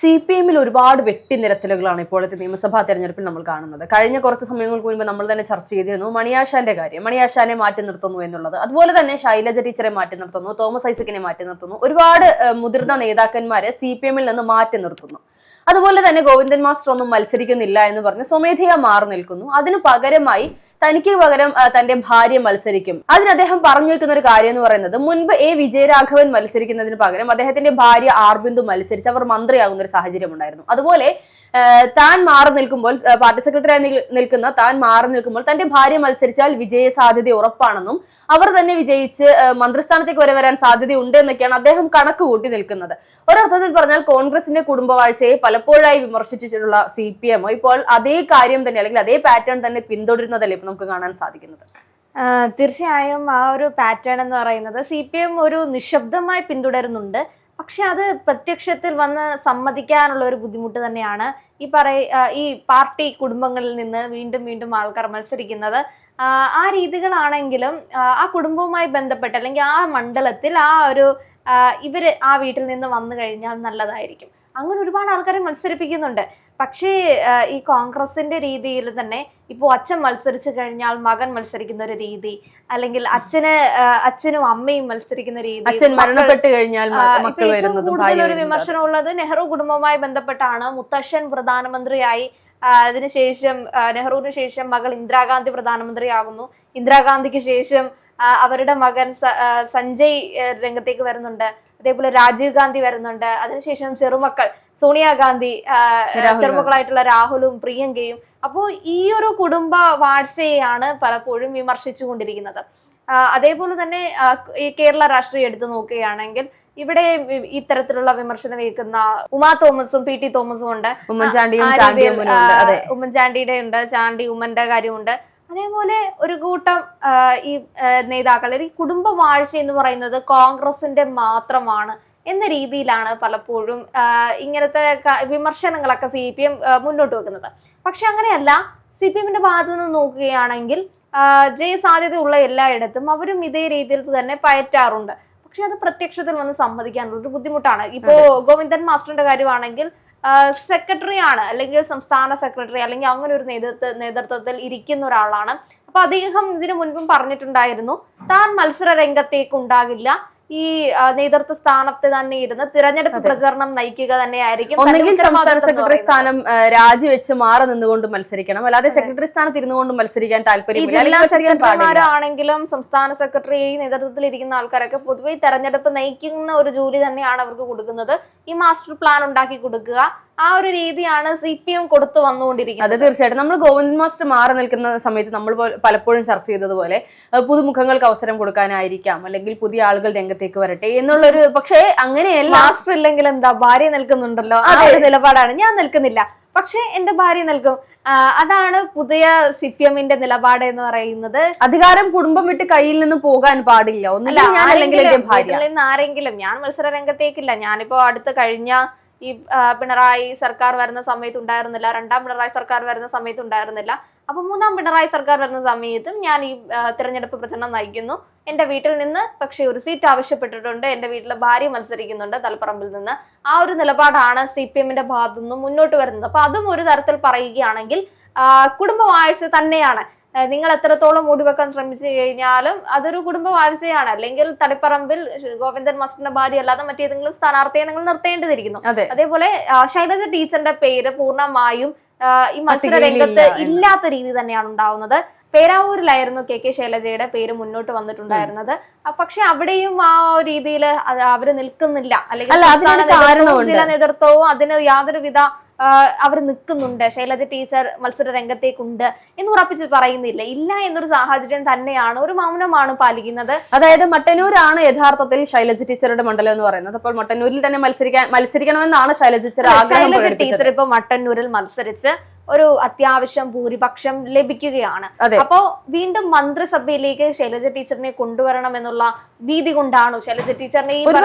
CPM-ൽ ഒരുപാട് വെട്ടിനിരത്തലുകളാണ് ഇപ്പോഴത്തെ നിയമസഭാ തെരഞ്ഞെടുപ്പിൽ നമ്മൾ കാണുന്നത്. കഴിഞ്ഞ കുറച്ച് സമയങ്ങൾക്ക് മുൻപ് നമ്മൾ തന്നെ ചർച്ച ചെയ്തിരുന്നു മണിയാശാന്റെ കാര്യം. മണിയാശാനെ മാറ്റി നിർത്തുന്നു എന്നുള്ളത്. അതുപോലെ തന്നെ ശൈലജ ടീച്ചറെ മാറ്റി നിർത്തുന്നു, തോമസ് ഐസക്കിനെ മാറ്റി നിർത്തുന്നു, ഒരുപാട് മുതിർന്ന നേതാക്കന്മാരെ CPM-ൽ നിന്ന് മാറ്റി നിർത്തുന്നു. അതുപോലെ തന്നെ ഗോവിന്ദൻ മാസ്റ്റർ ഒന്നും മത്സരിക്കുന്നില്ല എന്ന് പറഞ്ഞ് സ്വമേധയാ മാറി നിൽക്കുന്നു. അതിനു പകരമായി തനിക്ക് പകരം തന്റെ ഭാര്യ മത്സരിക്കും. അതിന് അദ്ദേഹം പറഞ്ഞു വെക്കുന്ന ഒരു കാര്യം എന്ന് പറയുന്നത്, മുൻപ് വിജയരാഘവൻ മത്സരിക്കുന്നതിന് പകരം അദ്ദേഹത്തിന്റെ ഭാര്യ ബിന്ദു മത്സരിച്ച് അവർ മന്ത്രിയാകുന്ന ഒരു സാഹചര്യം ഉണ്ടായിരുന്നു. അതുപോലെ താൻ മാറി നിൽക്കുമ്പോൾ, പാർട്ടി സെക്രട്ടറിയായി നിൽക്കുന്ന താൻ മാറി നിൽക്കുമ്പോൾ തന്റെ ഭാര്യ മത്സരിച്ചാൽ വിജയ സാധ്യത ഉറപ്പാണെന്നും അവർ തന്നെ വിജയിച്ച് മന്ത്രിസ്ഥാനത്തേക്ക് വരാൻ സാധ്യതയുണ്ട് എന്നൊക്കെയാണ് അദ്ദേഹം കണക്ക് കൂട്ടി നിൽക്കുന്നത്. ഒരർത്ഥത്തിൽ പറഞ്ഞാൽ കോൺഗ്രസിന്റെ കുടുംബവാഴ്ചയെ പലപ്പോഴായി വിമർശിച്ചിട്ടുള്ള CPM ഇപ്പോൾ അതേ കാര്യം തന്നെ അല്ലെങ്കിൽ അതേ പാറ്റേൺ തന്നെ പിന്തുടരുന്നതല്ലേ ഇപ്പൊ നമുക്ക് കാണാൻ സാധിക്കുന്നത്. തീർച്ചയായും ആ ഒരു പാറ്റേൺ എന്ന് പറയുന്നത് CPM ഒരു നിശബ്ദമായി പിന്തുടരുന്നുണ്ട്. പക്ഷെ അത് പ്രത്യക്ഷത്തിൽ വന്ന് സമ്മതിക്കാനുള്ള ഒരു ബുദ്ധിമുട്ട് തന്നെയാണ്. ഈ പാർട്ടി കുടുംബങ്ങളിൽ നിന്ന് വീണ്ടും വീണ്ടും ആൾക്കാർ മത്സരിക്കുന്നത്. ആ രീതികളാണെങ്കിലും ആ കുടുംബവുമായി ബന്ധപ്പെട്ട് അല്ലെങ്കിൽ ആ മണ്ഡലത്തിൽ ഇവര് ആ വീട്ടിൽ നിന്ന് വന്നു കഴിഞ്ഞാൽ നല്ലതായിരിക്കും. അങ്ങനെ ഒരുപാട് ആൾക്കാരെ മത്സരിപ്പിക്കുന്നുണ്ട്. പക്ഷേ ഈ കോൺഗ്രസിന്റെ രീതിയിൽ തന്നെ ഇപ്പോൾ അച്ഛൻ മത്സരിച്ചു കഴിഞ്ഞാൽ മകൻ മത്സരിക്കുന്ന ഒരു രീതി, അല്ലെങ്കിൽ അച്ഛനും അമ്മയും മത്സരിക്കുന്ന രീതി, അച്ഛൻ മരണപ്പെട്ട് കഴിഞ്ഞാൽ ഏറ്റവും കൂടുതൽ ഒരു വിമർശനം ഉള്ളത് നെഹ്റു കുടുംബവുമായി ബന്ധപ്പെട്ടാണ്. മുത്തശ്ശൻ പ്രധാനമന്ത്രിയായി, അതിനുശേഷം നെഹ്റുവിന് ശേഷം മകൾ ഇന്ദിരാഗാന്ധി പ്രധാനമന്ത്രിയാകുന്നു. ഇന്ദിരാഗാന്ധിക്ക് ശേഷം അവരുടെ മകൻ സഞ്ജയ് രംഗത്തേക്ക് വരുന്നുണ്ട്. അതേപോലെ രാജീവ് ഗാന്ധി വരുന്നുണ്ട്. അതിനുശേഷം ചെറുമക്കൾ സോണിയാഗാന്ധി, ചെറുമക്കളായിട്ടുള്ള രാഹുലും പ്രിയങ്കയും. അപ്പോൾ ഈ ഒരു കുടുംബ വാഴ്ചയെയാണ് പലപ്പോഴും വിമർശിച്ചുകൊണ്ടിരിക്കുന്നത്. അതേപോലെ തന്നെ ഈ കേരള രാഷ്ട്രീയം എടുത്തു നോക്കുകയാണെങ്കിൽ ഇവിടെ ഇത്തരത്തിലുള്ള വിമർശനം ഏൽക്കുന്ന ഉമാ തോമസും PT തോമസും ഉണ്ട്. ഉമ്മൻചാണ്ടിയുടെ ഉണ്ട്, ചാണ്ടി ഉമ്മന്റെ കാര്യമുണ്ട്. അതേപോലെ ഒരു കൂട്ടം ഈ നേതാക്കൾ, ഈ കുടുംബ വാഴ്ച എന്ന് പറയുന്നത് കോൺഗ്രസിന്റെ മാത്രമാണ് എന്ന രീതിയിലാണ് പലപ്പോഴും ഇങ്ങനത്തെ വിമർശനങ്ങളൊക്കെ CPM മുന്നോട്ട് വെക്കുന്നത്. പക്ഷെ അങ്ങനെയല്ല. CPM-ന്റെ ഭാഗത്തു നിന്ന് നോക്കുകയാണെങ്കിൽ ജയസാധ്യതയുള്ള എല്ലായിടത്തും അവരും ഇതേ രീതിയിൽ തന്നെ പയറ്റാറുണ്ട്. പക്ഷെ അത് പ്രത്യക്ഷത്തിൽ വന്ന് സമ്മതിക്കാനുള്ള ഒരു ബുദ്ധിമുട്ടാണ്. ഇപ്പോ ഗോവിന്ദൻ മാസ്റ്ററിന്റെ കാര്യമാണെങ്കിൽ സെക്രട്ടറി ആണ്, അല്ലെങ്കിൽ സംസ്ഥാന സെക്രട്ടറി, അല്ലെങ്കിൽ അങ്ങനെ ഒരു നേതൃത്വത്തിൽ ഇരിക്കുന്ന ഒരാളാണ്. അപ്പൊ അദ്ദേഹം ഇതിനു മുൻപും പറഞ്ഞിട്ടുണ്ടായിരുന്നു താൻ മത്സര രംഗത്തേക്ക് ഉണ്ടാകില്ല, ഈ നേതൃത്വ സ്ഥാനത്ത് തന്നെ ഇരുന്ന് തിരഞ്ഞെടുപ്പ് പ്രചരണം നയിക്കുക തന്നെയായിരിക്കും. ഒന്നെങ്കിൽ സംസ്ഥാന സെക്രട്ടറി സ്ഥാനം രാജിവെച്ച് മാറി നിന്നുകൊണ്ട് മത്സരിക്കണം, അല്ലാതെ സെക്രട്ടറി സ്ഥാനത്ത് ഇരുന്നുകൊണ്ട് മത്സരിക്കാൻ താല്പര്യമില്ല. ജില്ലാ സെക്രട്ടറിമാരാണെങ്കിലും സംസ്ഥാന സെക്രട്ടറി നേതൃത്വത്തിൽ ഇരിക്കുന്ന ആൾക്കാരൊക്കെ പൊതുവെ തെരഞ്ഞെടുപ്പ് നയിക്കുന്ന ഒരു ജോലി തന്നെയാണ് അവർക്ക് കൊടുക്കുന്നത്. ഈ മാസ്റ്റർ പ്ലാൻ ഉണ്ടാക്കി കൊടുക്കുക, ആ ഒരു രീതിയാണ് CPM കൊടുത്തു വന്നുകൊണ്ടിരിക്കുന്നത്. അത് തീർച്ചയായിട്ടും നമ്മൾ ഗോവിന്ദൻ മാസ്റ്റർ മാറി നിൽക്കുന്ന സമയത്ത് നമ്മൾ പലപ്പോഴും ചർച്ച ചെയ്തതുപോലെ പുതുമുഖങ്ങൾക്ക് അവസരം കൊടുക്കാനായിരിക്കാം, അല്ലെങ്കിൽ പുതിയ ആളുകൾ രംഗത്തേക്ക് വരട്ടെ എന്നുള്ളൊരു. പക്ഷേ അങ്ങനെയല്ല. മാസ്റ്റർ ഇല്ലെങ്കിൽ എന്താ, ഭാര്യ നിൽക്കുന്നുണ്ടല്ലോ, ആ ഒരു നിലപാടാണ്. ഞാൻ നിൽക്കുന്നില്ല, പക്ഷെ എന്റെ ഭാര്യ നിൽക്കും. അതാണ് പുതിയ CPM-ന്റെ നിലപാട് എന്ന് പറയുന്നത്. അധികാരം കുടുംബം വിട്ട് കയ്യിൽ നിന്ന് പോകാൻ പാടില്ല. ആരെങ്കിലും, ഞാൻ മത്സര രംഗത്തേക്കില്ല. ഞാനിപ്പോ അടുത്ത് കഴിഞ്ഞ ഈ പിണറായി സർക്കാർ വരുന്ന സമയത്ത് ഉണ്ടായിരുന്നില്ല, രണ്ടാം പിണറായി സർക്കാർ വരുന്ന സമയത്ത് ഉണ്ടായിരുന്നില്ല. അപ്പൊ മൂന്നാം പിണറായി സർക്കാർ വരുന്ന സമയത്തും ഞാൻ ഈ തിരഞ്ഞെടുപ്പ് പ്രചരണം നയിക്കുന്നു. എന്റെ വീട്ടിൽ നിന്ന് പക്ഷെ ഒരു സീറ്റ് ആവശ്യപ്പെട്ടിട്ടുണ്ട്. എന്റെ വീട്ടിലെ ഭാര്യ മത്സരിക്കുന്നുണ്ട് തലപ്പറമ്പിൽ നിന്ന്. ആ ഒരു നിലപാടാണ് CPM-ന്റെ ഭാഗത്തു നിന്നും മുന്നോട്ട് വരുന്നത്. അപ്പൊ അതും ഒരു തരത്തിൽ പറയുകയാണെങ്കിൽ കുടുംബ വാഴ്ച തന്നെയാണ്. നിങ്ങൾ എത്രത്തോളം മൂടിവെക്കാൻ ശ്രമിച്ചു കഴിഞ്ഞാലും അതൊരു കുടുംബ വാഴ്ചയാണ്. അല്ലെങ്കിൽ തളിപ്പറമ്പിൽ ഗോവിന്ദൻ മാസ്റ്ററിന്റെ ഭാര്യ അല്ലാതെ മറ്റേതെങ്കിലും സ്ഥാനാർത്ഥിയെ നിങ്ങൾ നിർത്തേണ്ടതിരിക്കുന്നു. അതേപോലെ ശൈലജ ടീച്ചറിന്റെ പേര് പൂർണ്ണമായും ഈ മത്സര രംഗത്ത് ഇല്ലാത്ത രീതി തന്നെയാണ് ഉണ്ടാവുന്നത്. പേരാവൂരിലായിരുന്നു KK ശൈലജയുടെ പേര് മുന്നോട്ട് വന്നിട്ടുണ്ടായിരുന്നത്. പക്ഷെ അവിടെയും ആ രീതിയിൽ അവര് നിൽക്കുന്നില്ല, അല്ലെങ്കിൽ ജില്ലാ നേതൃത്വവും അതിന് യാതൊരുവിധ അവർ നിൽക്കുന്നുണ്ട്, ശൈലജ ടീച്ചർ മത്സര രംഗത്തേക്കുണ്ട് എന്ന് ഉറപ്പിച്ച് പറയുന്നില്ല. ഇല്ല എന്നൊരു സാഹചര്യം തന്നെയാണ്, ഒരു മൗനമാണ് പാലിക്കുന്നത്. അതായത് മട്ടന്നൂരാണ് യഥാർത്ഥത്തിൽ ശൈലജ ടീച്ചറുടെ മണ്ഡലം എന്ന് പറയുന്നത്. അപ്പോൾ മട്ടന്നൂരിൽ തന്നെ മത്സരിക്കണമെന്നാണ് ശൈലജ ടീച്ചർ ഇപ്പൊ മട്ടന്നൂരിൽ മത്സരിച്ച് ഒരു അത്യാവശ്യം ഭൂരിപക്ഷം ലഭിക്കുകയാണ്. അപ്പോ വീണ്ടും മന്ത്രിസഭയിലേക്ക് ശൈലജ ടീച്ചറിനെ കൊണ്ടുവരണം എന്നുള്ള ഭീതി കൊണ്ടാണോ ശൈലജ ടീച്ചറിനെ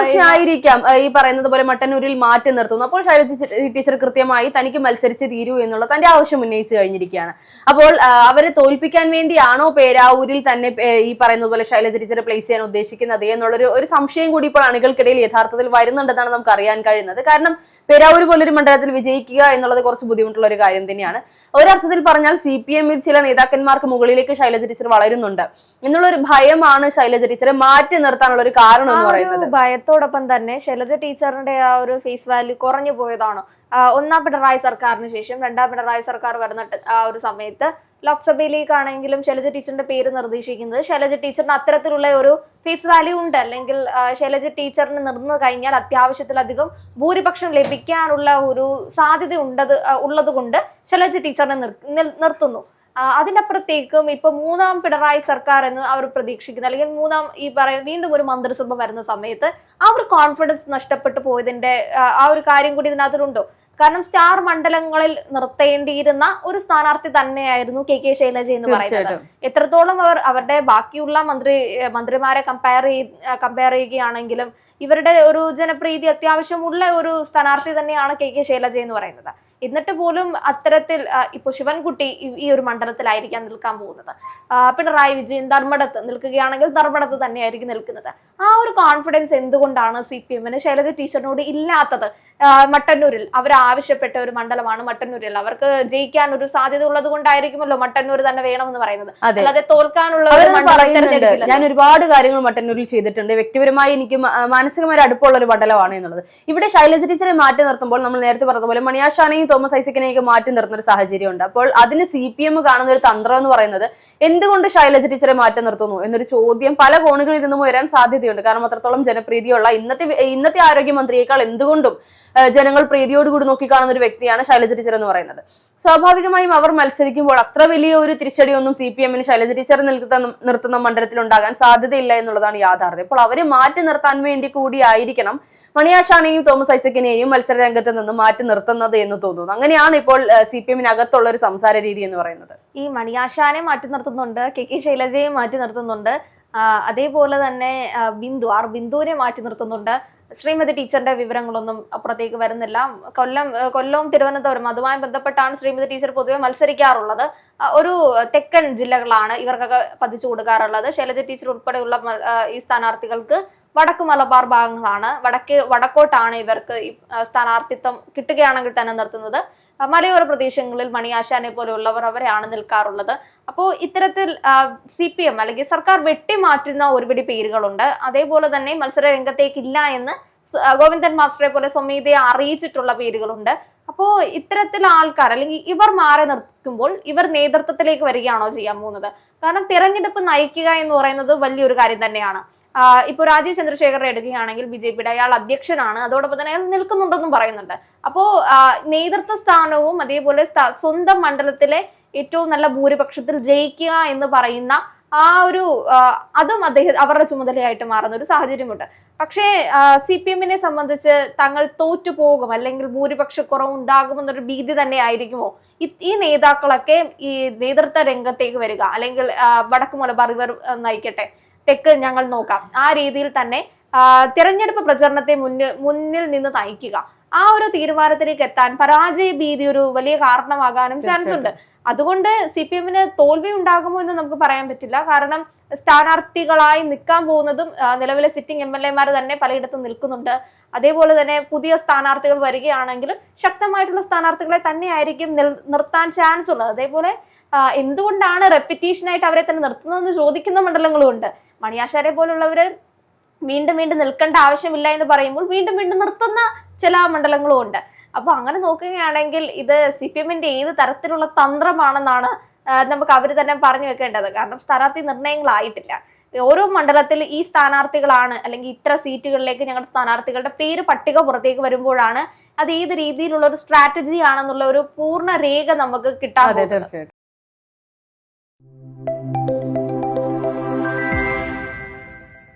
ആയിരിക്കാം ഈ പറയുന്നത് പോലെ മട്ടന്നൂരിൽ മാറ്റി നിർത്തുന്നു. അപ്പോൾ ശൈലജ ടീച്ചർ കൃത്യമായി തനിക്ക് മത്സരിച്ച് തീരൂ എന്നുള്ള തന്റെ ആവശ്യം ഉന്നയിച്ചു കഴിഞ്ഞിരിക്കുകയാണ്. അപ്പോൾ അവരെ തോൽപ്പിക്കാൻ വേണ്ടിയാണോ പേരാവൂരിൽ തന്നെ ഈ പറയുന്നത് പോലെ ശൈലജ ടീച്ചറെ പ്ലേസ് ചെയ്യാൻ ഉദ്ദേശിക്കുന്നത് എന്നുള്ളൊരു സംശയം കൂടി ഇപ്പോൾ അണികൾക്കിടയിൽ യഥാർത്ഥത്തിൽ വരുന്നുണ്ടെന്നാണ് നമുക്ക് അറിയാൻ കഴിയുന്നത്. കാരണം പേരാവൂർ പോലൊരു മണ്ഡലത്തിൽ വിജയിക്കുക എന്നുള്ളത് കുറച്ച് ബുദ്ധിമുട്ടുള്ള ഒരു കാര്യം തന്നെയാണ്. ഒരർത്ഥത്തിൽ പറഞ്ഞാൽ CPM-ൽ ചില നേതാക്കന്മാർക്ക് മുകളിലേക്ക് ശൈലജ ടീച്ചർ വളരുന്നുണ്ട് എന്നുള്ളൊരു ഭയമാണ് ശൈലജ ടീച്ചറെ മാറ്റി നിർത്താനുള്ള ഒരു കാരണം എന്ന് പറയുന്നത്. ഭയത്തോടൊപ്പം തന്നെ ശൈലജ ടീച്ചറിന്റെ ആ ഒരു ഫേസ് വാല്യൂ കുറഞ്ഞു പോയതാണോ? ഒന്നാം പിണറായി സർക്കാരിന് ശേഷം രണ്ടാം പിണറായി സർക്കാർ വരുന്ന ആ ഒരു സമയത്ത് ലോക്സഭയിലേക്കാണെങ്കിലും ശൈലജ ടീച്ചറിന്റെ പേര് നിർദ്ദേശിക്കുന്നത് ശൈലജ ടീച്ചറിന് അത്തരത്തിലുള്ള ഒരു ഫേസ് വാല്യൂ ഉണ്ട്, അല്ലെങ്കിൽ ശൈലജ ടീച്ചറിന് നിർന്നു കഴിഞ്ഞാൽ അത്യാവശ്യത്തിലധികം ഭൂരിപക്ഷം ലഭിക്കാനുള്ള ഒരു സാധ്യത ഉള്ളത് കൊണ്ട് ശൈലജ ടീച്ചറിനെ നിർത്തുന്നു. അതിനപ്പുറത്തേക്കും ഇപ്പൊ മൂന്നാം പിണറായി സർക്കാർ എന്ന് അവർ പ്രതീക്ഷിക്കുന്നു, അല്ലെങ്കിൽ വീണ്ടും ഒരു മന്ത്രിസഭ വരുന്ന സമയത്ത് ആ ഒരു കോൺഫിഡൻസ് നഷ്ടപ്പെട്ടു പോയതിന്റെ ആ ഒരു കാര്യം കൂടി ഇതിനകത്തുണ്ടോ? കാരണം സ്റ്റാർ മണ്ഡലങ്ങളിൽ നിർത്തേണ്ടിയിരുന്ന ഒരു സ്ഥാനാർത്ഥി തന്നെയായിരുന്നു KK ശൈലജ എന്ന് പറയുന്നത്. എത്രത്തോളം അവരുടെ ബാക്കിയുള്ള മന്ത്രിമാരെ കമ്പയർ ചെയ്യുകയാണെങ്കിലും ഇവരുടെ ഒരു ജനപ്രീതി അത്യാവശ്യമുള്ള ഒരു സ്ഥാനാർത്ഥി തന്നെയാണ് KK ശൈലജ എന്ന് പറയുന്നത്. എന്നിട്ട് പോലും അത്തരത്തിൽ ഇപ്പൊ ശിവൻകുട്ടി ഈ ഒരു മണ്ഡലത്തിലായിരിക്കാം നിൽക്കാൻ പോകുന്നത്. പിണറായി വിജയൻ ധർമ്മടത്ത് നിൽക്കുകയാണെങ്കിൽ ധർമ്മടത്ത് തന്നെയായിരിക്കും നിൽക്കുന്നത്. ആ ഒരു കോൺഫിഡൻസ് എന്തുകൊണ്ടാണ് CPM-ന് ശൈലജ ടീച്ചറിനോട് ഇല്ലാത്തത്? മട്ടന്നൂരിൽ അവർ ആവശ്യപ്പെട്ട ഒരു മണ്ഡലമാണ് മട്ടന്നൂരിൽ. അവർക്ക് ജയിക്കാൻ ഒരു സാധ്യത ഉള്ളത് കൊണ്ടായിരിക്കുമല്ലോ മട്ടന്നൂർ തന്നെ വേണമെന്ന് പറയുന്നത്, അല്ലാതെ തോൽക്കാനുള്ള. ഞാൻ ഒരുപാട് കാര്യങ്ങൾ മട്ടന്നൂരിൽ ചെയ്തിട്ടുണ്ട്, വ്യക്തിപരമായി എനിക്ക് മാനസികമായി അടുപ്പമുള്ള ഒരു മണ്ഡലമാണ് എന്നുള്ളത്. ഇവിടെ ശൈലജ ടീച്ചറെ മാറ്റി നിർത്തുമ്പോൾ നമ്മൾ നേരത്തെ പറഞ്ഞതുപോലെ മണിയാശാനെയും തോമസ് ഐസക്കിനെയൊക്കെ മാറ്റി നിർത്തുന്ന ഒരു സാഹചര്യമുണ്ട്. അപ്പോൾ അതിന് CPM കാണുന്ന ഒരു തന്ത്രം എന്ന് പറയുന്നത് എന്തുകൊണ്ട് ശൈലജ ടീച്ചറെ മാറ്റി നിർത്തുന്നു എന്നൊരു ചോദ്യം പല കോണുകളിൽ നിന്നും വരാൻ സാധ്യതയുണ്ട്. കാരണം അത്രത്തോളം ജനപ്രീതിയുള്ള ഇന്നത്തെ ആരോഗ്യമന്ത്രിയേക്കാൾ എന്തുകൊണ്ടും ജനങ്ങൾ പ്രീതിയോടുകൂടി നോക്കിക്കാണുന്ന ഒരു വ്യക്തിയാണ് ശൈലജ ടീച്ചർ എന്ന് പറയുന്നത്. സ്വാഭാവികമായും അവർ മത്സരിക്കുമ്പോൾ അത്ര വലിയ ഒരു തിരിച്ചടിയൊന്നും CPM-ന് ശൈലജ ടീച്ചർ നിർത്തുന്ന മണ്ഡലത്തിൽ ഉണ്ടാകാൻ സാധ്യതയില്ല എന്നുള്ളതാണ് യാഥാർത്ഥ്യം. അപ്പോൾ അവരെ മാറ്റി നിർത്താൻ വേണ്ടി കൂടിയായിരിക്കണം മണിയാശാനെയും തോമസ് ഐസക്കിനെയും മത്സര രംഗത്ത് നിന്ന് മാറ്റി നിർത്തുന്നത് എന്ന് തോന്നുന്നു. അങ്ങനെയാണ് ഇപ്പോൾ CPM-നകത്തുള്ള ഒരു സംസാര രീതി എന്ന് പറയുന്നത്. ഈ മണിയാശാനെ മാറ്റി നിർത്തുന്നുണ്ട്, KK ശൈലജയും മാറ്റി നിർത്തുന്നുണ്ട്, അതേപോലെ തന്നെ ബിന്ദുവിനെ മാറ്റി നിർത്തുന്നുണ്ട്. ശ്രീമതി ടീച്ചറിന്റെ വിവരങ്ങളൊന്നും അപ്പുറത്തേക്ക് വരുന്നില്ല. കൊല്ലവും തിരുവനന്തപുരം അതുമായി ബന്ധപ്പെട്ടാണ് ശ്രീമതി ടീച്ചർ പൊതുവെ മത്സരിക്കാറുള്ളത്. ഒരു തെക്കൻ ജില്ലകളാണ് ഇവർക്കൊക്കെ പതിച്ചു കൊടുക്കാറുള്ളത്. ശൈലജ ടീച്ചർ ഉൾപ്പെടെയുള്ള ഈ സ്ഥാനാർത്ഥികൾക്ക് വടക്ക് മലബാർ ഭാഗങ്ങളാണ്. വടക്കോട്ടാണ് ഇവർക്ക് സ്ഥാനാർത്ഥിത്വം കിട്ടുകയാണെങ്കിൽ തന്നെ നിർത്തുന്നത്. മലയോര പ്രദേശങ്ങളിൽ മണിയാശാനെ പോലെയുള്ളവർ അവരെയാണ് നിൽക്കാറുള്ളത്. അപ്പോൾ ഇത്തരത്തിൽ CPM അല്ലെങ്കിൽ സർക്കാർ വെട്ടിമാറ്റുന്ന ഒരുപിടി പേരുകളുണ്ട്. അതേപോലെ തന്നെ മത്സര രംഗത്തേക്കില്ല എന്ന് ഗോവിന്ദൻ മാസ്റ്ററെ പോലെ സ്വമേധയെ അറിയിച്ചിട്ടുള്ള പേരുകളുണ്ട്. അപ്പോ ഇത്തരത്തിൽ ആൾക്കാർ അല്ലെങ്കിൽ ഇവർ മാറി നിർത്തുമ്പോൾ ഇവർ നേതൃത്വത്തിലേക്ക് വരികയാണോ ചെയ്യാൻ പോകുന്നത്? കാരണം തിരഞ്ഞെടുപ്പ് നയിക്കുക എന്ന് പറയുന്നത് വലിയൊരു കാര്യം തന്നെയാണ്. ഇപ്പൊ രാജീവ് ചന്ദ്രശേഖരനെ എടുക്കുകയാണെങ്കിൽ BJP-യുടെ അയാൾ അധ്യക്ഷനാണ്, അതോടൊപ്പം തന്നെ അയാൾ നിൽക്കുന്നുണ്ടെന്നും പറയുന്നുണ്ട്. അപ്പോ നേതൃത്വ സ്ഥാനവും അതേപോലെ സ്വന്തം മണ്ഡലത്തിലെ ഏറ്റവും നല്ല ഭൂരിപക്ഷത്തിൽ ജയിക്കുക എന്ന് പറയുന്ന ആ ഒരു അതും അവരുടെ ചുമതലയായിട്ട് മാറുന്ന ഒരു സാഹചര്യമുണ്ട്. പക്ഷേ CPM-നെ സംബന്ധിച്ച് തങ്ങൾ തോറ്റുപോകും അല്ലെങ്കിൽ ഭൂരിപക്ഷക്കുറവുണ്ടാകുമെന്നൊരു ഭീതി തന്നെ ആയിരിക്കുമോ ഈ നേതാക്കളൊക്കെ ഈ നേതൃത്വ രംഗത്തേക്ക് വരിക? അല്ലെങ്കിൽ വടക്ക് മലബാർ ഇവർ നയിക്കട്ടെ, തെക്ക് ഞങ്ങൾ നോക്കാം, ആ രീതിയിൽ തന്നെ തിരഞ്ഞെടുപ്പ് പ്രചരണത്തെ മുന്നിൽ നിന്ന് നയിക്കുക, ആ ഒരു തീരുമാനത്തിലേക്ക് എത്താൻ പരാജയ ഭീതി ഒരു വലിയ കാരണമാകാനും ചാൻസ് ഉണ്ട്. അതുകൊണ്ട് CPM-ന് തോൽവി ഉണ്ടാകുമോ എന്ന് നമുക്ക് പറയാൻ പറ്റില്ല. കാരണം സ്ഥാനാർത്ഥികളായി നിൽക്കാൻ പോകുന്നതും നിലവിലെ സിറ്റിംഗ് MLA-മാർ തന്നെ പലയിടത്തും നിൽക്കുന്നുണ്ട്. അതേപോലെ തന്നെ പുതിയ സ്ഥാനാർത്ഥികൾ വരികയാണെങ്കിലും ശക്തമായിട്ടുള്ള സ്ഥാനാർത്ഥികളെ തന്നെ ആയിരിക്കും നിർത്താൻ ചാൻസ് ഉള്ളത്. അതേപോലെ എന്തുകൊണ്ടാണ് റെപ്പിറ്റീഷനായിട്ട് അവരെ തന്നെ നിർത്തുന്നതെന്ന് ചോദിക്കുന്ന മണ്ഡലങ്ങളും ഉണ്ട്. മണിയാശാരെ പോലുള്ളവര് വീണ്ടും നിൽക്കേണ്ട ആവശ്യമില്ല എന്ന് പറയുമ്പോൾ വീണ്ടും നിർത്തുന്ന ചില മണ്ഡലങ്ങളും ഉണ്ട്. അപ്പൊ അങ്ങനെ നോക്കുകയാണെങ്കിൽ ഇത് CPM-ന്റെ ഏത് തരത്തിലുള്ള തന്ത്രമാണെന്നാണ് നമുക്ക് അവർ തന്നെ പറഞ്ഞു വെക്കേണ്ടത്. കാരണം സ്ഥാനാർത്ഥി നിർണയങ്ങളായിട്ടില്ല. ഓരോ മണ്ഡലത്തിൽ ഈ സ്ഥാനാർത്ഥികളാണ് അല്ലെങ്കിൽ ഇത്ര സീറ്റുകളിലേക്ക് ഞങ്ങളുടെ സ്ഥാനാർത്ഥികളുടെ പേര് പട്ടിക പുറത്തേക്ക് വരുമ്പോഴാണ് അത് ഏത് രീതിയിലുള്ള ഒരു സ്ട്രാറ്റജി ആണെന്നുള്ള ഒരു പൂർണ്ണ രേഖ നമുക്ക് കിട്ടാൻ. തീർച്ചയായിട്ടും.